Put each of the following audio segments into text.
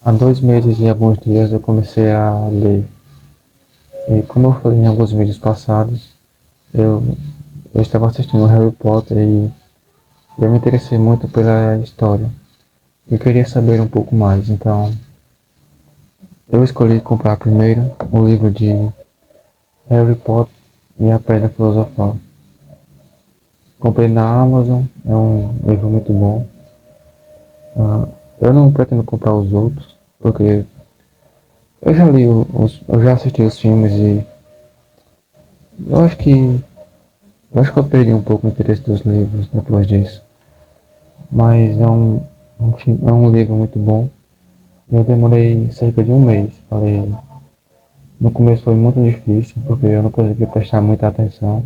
Há 2 meses e alguns dias eu comecei a ler. E como eu falei em alguns vídeos passados, eu, eu estava assistindo Harry Potter e eu me interessei muito pela história. E queria saber um pouco mais, então eu escolhi comprar primeiro o livro de Harry Potter e a Pedra Filosofal. Comprei na Amazon, é um livro muito bom. Ah, eu não pretendo comprar os outros, porque eu já assisti os filmes e eu acho que eu acho que eu perdi um pouco o interesse dos livros depois disso. Mas é um livro muito bom. Eu demorei cerca de um mês para ler. No começo foi muito difícil, porque eu não conseguia prestar muita atenção.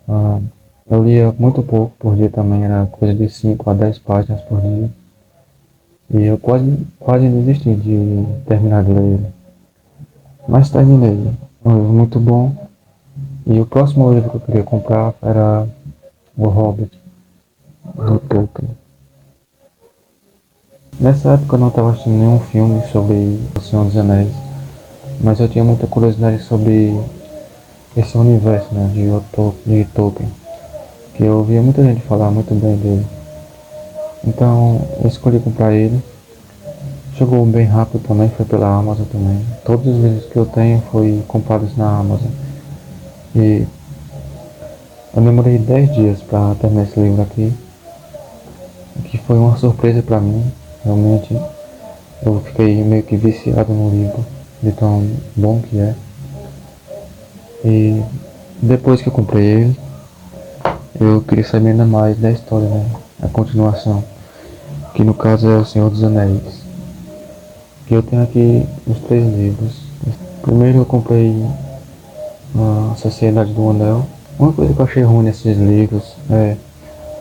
Ah, eu lia muito pouco por dia também, era coisa de 5 a 10 páginas por dia. E eu quase desisti de terminar de ler ele. Mas terminei. É um livro muito bom. E o próximo livro que eu queria comprar era O Hobbit, do Tolkien. Nessa época eu não estava assistindo nenhum filme sobre O Senhor dos Anéis, mas eu tinha muita curiosidade sobre esse universo, né, de Tolkien, que eu ouvia muita gente falar muito bem dele. Então eu escolhi comprar ele. Chegou bem rápido também, foi pela Amazon também. Todos os livros que eu tenho foi comprados na Amazon. E eu demorei 10 dias para terminar esse livro aqui, que foi uma surpresa para mim. Realmente eu fiquei meio que viciado no livro, de tão bom que é. E depois que eu comprei ele, eu queria saber ainda mais da história, né? A continuação, que no caso é O Senhor dos Anéis. Que eu tenho aqui os 3 livros. Primeiro eu comprei a Sociedade do Anel. Uma coisa que eu achei ruim nesses livros é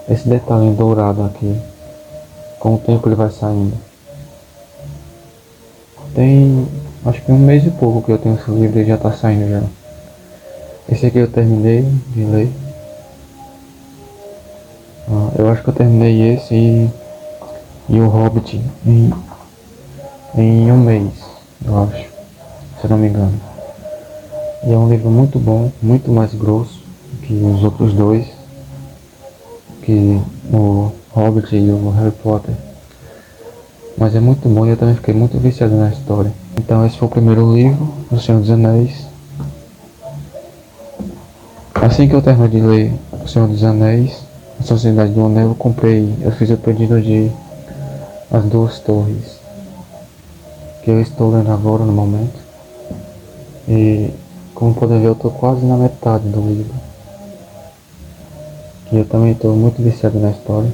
esse detalhe dourado aqui. Com o tempo ele vai saindo. Tem acho que um mês e pouco que eu tenho esse livro e já tá saindo já. Esse aqui eu terminei de ler. Eu acho que eu terminei esse e o Hobbit em um mês, eu acho, se eu não me engano. E é um livro muito bom, muito mais grosso que os outros dois, que o Hobbit e o Harry Potter. Mas é muito bom e eu também fiquei muito viciado na história. Então esse foi o primeiro livro, O Senhor dos Anéis. Assim que eu terminei de ler O Senhor dos Anéis, A Sociedade do Anel, eu fiz o pedido de As Duas Torres, que eu estou lendo agora no momento. E como podem ver eu estou quase na metade do livro. Que eu também estou muito viciado na história.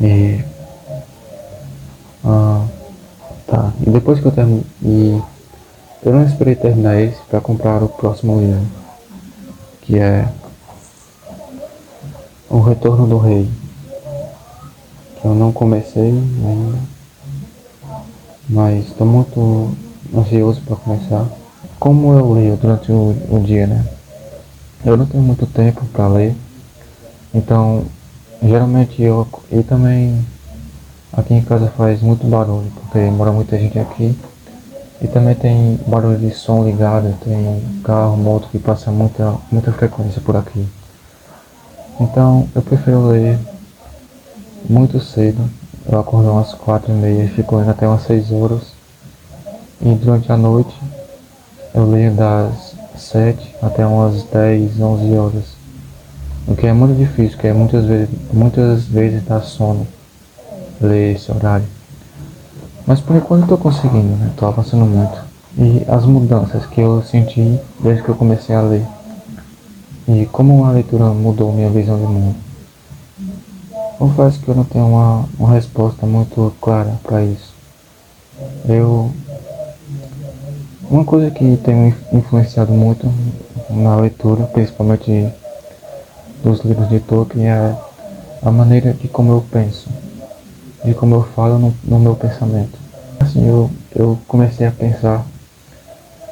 E ah, tá. E depois que eu termino. E eu não esperei terminar esse para comprar o próximo livro. Que é O Retorno do Rei. Que eu não comecei ainda. Mas estou muito ansioso para começar. Como eu leio durante o dia, né? Eu não tenho muito tempo para ler. Então, geralmente e também aqui em casa faz muito barulho, porque mora muita gente aqui. E também tem barulho de som ligado, tem carro, moto que passa muita frequência por aqui. Então, eu prefiro ler muito cedo. Eu acordo umas 4h30 e fico lendo até umas 6 horas. E durante a noite eu leio das 7 até umas 10, 11 horas. O que é muito difícil, porque muitas vezes dá sono ler esse horário. Mas por enquanto eu tô conseguindo, né? Tô avançando muito. E as mudanças que eu senti desde que eu comecei a ler. E como a leitura mudou minha visão de mundo. Confesso que eu não tenho uma resposta muito clara para isso. Eu, uma coisa que tem me influenciado muito na leitura, principalmente dos livros de Tolkien, é a maneira de como eu penso, de como eu falo no meu pensamento. Assim, eu comecei a pensar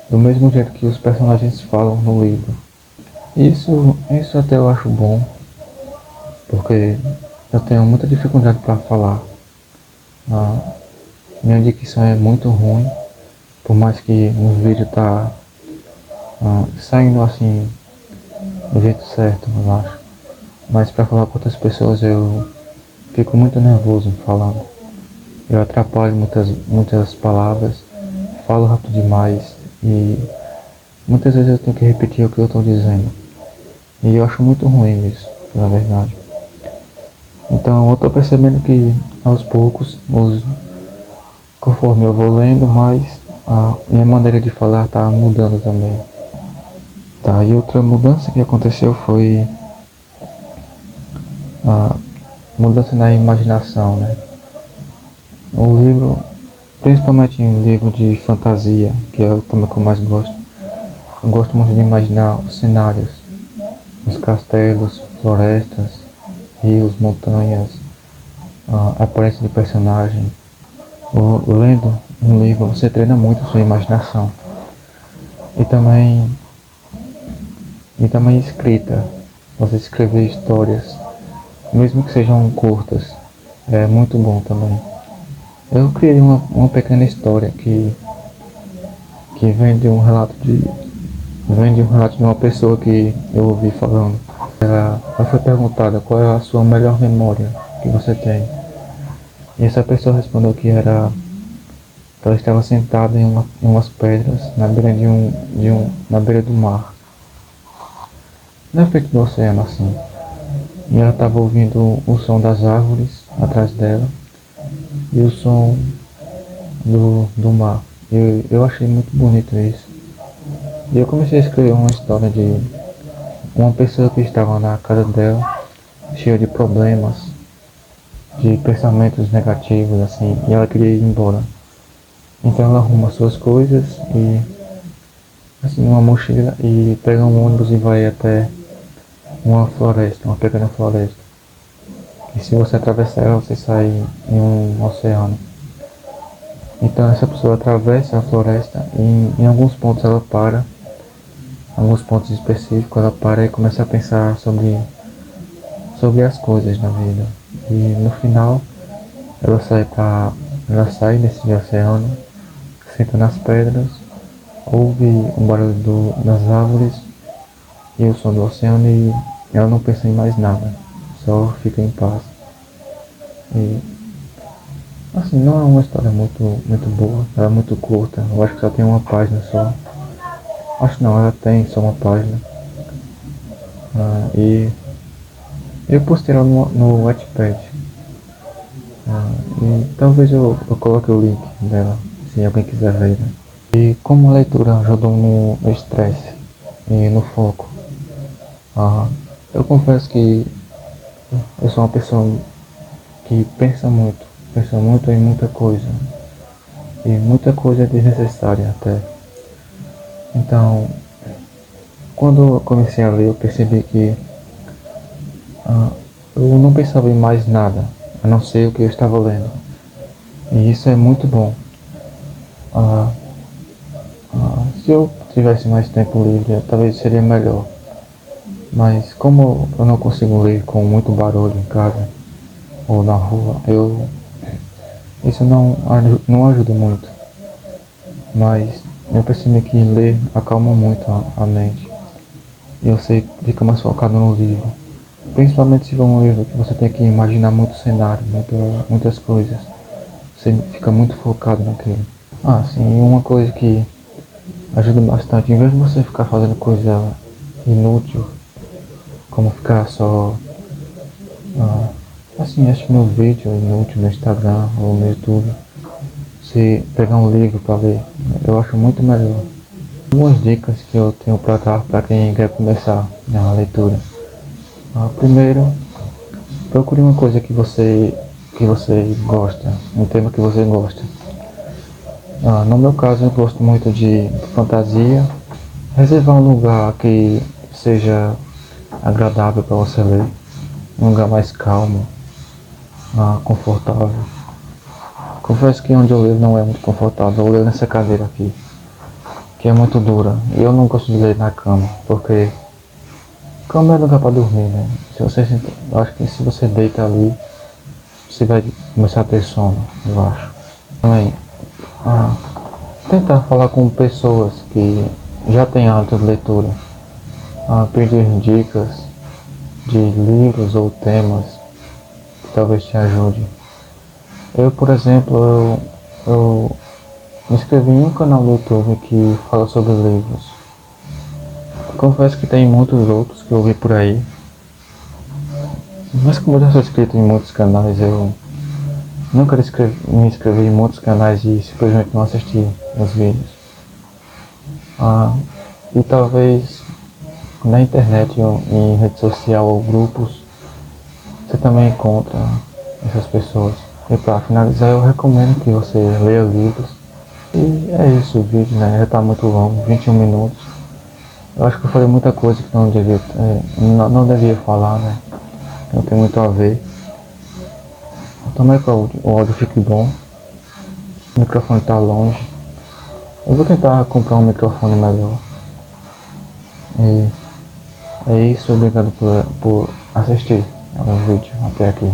do mesmo jeito que os personagens falam no livro. Isso até eu acho bom, porque eu tenho muita dificuldade para falar. Minha dicção é muito ruim, por mais que no vídeo tá saindo assim do jeito certo, eu acho. Mas para falar com outras pessoas eu fico muito nervoso falando. Eu atrapalho muitas palavras, falo rápido demais e muitas vezes eu tenho que repetir o que eu estou dizendo. E eu acho muito ruim isso, na verdade. Então eu estou percebendo que aos poucos, conforme eu vou lendo mais, a minha maneira de falar está mudando também. Tá, e outra mudança que aconteceu foi a mudança na imaginação, né? O livro, principalmente em livro de fantasia, que é o tema que eu mais gosto, eu gosto muito de imaginar os cenários, os castelos, florestas, rios, montanhas, a aparência de personagem. Lendo um livro, você treina muito a sua imaginação. E também escrita. Você escrever histórias, mesmo que sejam curtas, é muito bom também. Eu criei uma pequena história que vem de um relato de uma pessoa que eu ouvi falando. Ela foi perguntada qual é a sua melhor memória que você tem. E essa pessoa respondeu que ela estava sentada em umas pedras na beira na beira do mar. Não é feito do oceano assim. E ela estava ouvindo o som das árvores atrás dela e o som do mar. Eu achei muito bonito isso. E eu comecei a escrever uma história de uma pessoa que estava na casa dela, cheia de problemas, de pensamentos negativos, assim, e ela queria ir embora. Então ela arruma suas coisas e assim, uma mochila e pega um ônibus e vai até uma floresta, uma pequena floresta. E se você atravessar ela, você sai em um oceano. Então essa pessoa atravessa a floresta e em alguns pontos ela para, alguns pontos específicos ela para e começa a pensar sobre as coisas na vida. E no final ela sai desse oceano, senta nas pedras, ouve o barulho das árvores e o som do oceano e ela não pensa em mais nada, só fica em paz. E assim, não é uma história muito boa, ela é muito curta, eu acho que só tem uma página só. Acho não, ela tem só uma página. E eu postei ela no Wattpad. E talvez eu coloque o link dela, se alguém quiser ver, né? E como a leitura ajudou no estresse e no foco. Eu confesso que eu sou uma pessoa que pensa muito em muita coisa. E muita coisa é desnecessária até. Então, quando eu comecei a ler, eu percebi que eu não pensava em mais nada, a não ser o que eu estava lendo. E isso é muito bom. Se eu tivesse mais tempo livre, talvez seria melhor. Mas como eu não consigo ler com muito barulho em casa ou na rua, isso não ajuda muito. Mas eu percebi que ler acalma muito a mente. E você fica mais focado no livro. Principalmente se for um livro que você tem que imaginar muito cenário, muitas coisas. Você fica muito focado naquilo. Sim, uma coisa que ajuda bastante, em vez de você ficar fazendo coisa inútil, como ficar só assistindo um vídeo inútil no Instagram ou no YouTube, você pegar um livro para ler, eu acho muito melhor. Algumas dicas que eu tenho para dar para quem quer começar na leitura. Primeiro, procure uma coisa que você gosta, um tema que você gosta. No meu caso, eu gosto muito de fantasia. Reservar um lugar que seja agradável para você ler, um lugar mais calmo, confortável. Confesso que onde eu leio não é muito confortável, eu leio nessa cadeira aqui, que é muito dura, e eu não gosto de ler na cama, porque cama é lugar para dormir, né? Acho que se você deita ali, você vai começar a ter sono, eu acho. Também, ah, tentar falar com pessoas que já têm hábito de leitura, pedir dicas de livros ou temas que talvez te ajude. Eu, por exemplo, eu me inscrevi em um canal do YouTube que fala sobre livros. Confesso que tem muitos outros que eu vi por aí, mas como eu já sou inscrito em muitos canais, eu nunca me inscrevi em muitos canais e simplesmente não assisti os vídeos. E talvez na internet, ou em rede social ou grupos, você também encontra essas pessoas. E para finalizar, eu recomendo que você leia livros. E é isso, o vídeo, né? Já está muito longo, 21 minutos. Eu acho que eu falei muita coisa que não devia, não devia falar, né? Não tem muito a ver. Tomara que o áudio fique bom. O microfone está longe. Eu vou tentar comprar um microfone melhor. E é isso, obrigado por assistir ao vídeo até aqui.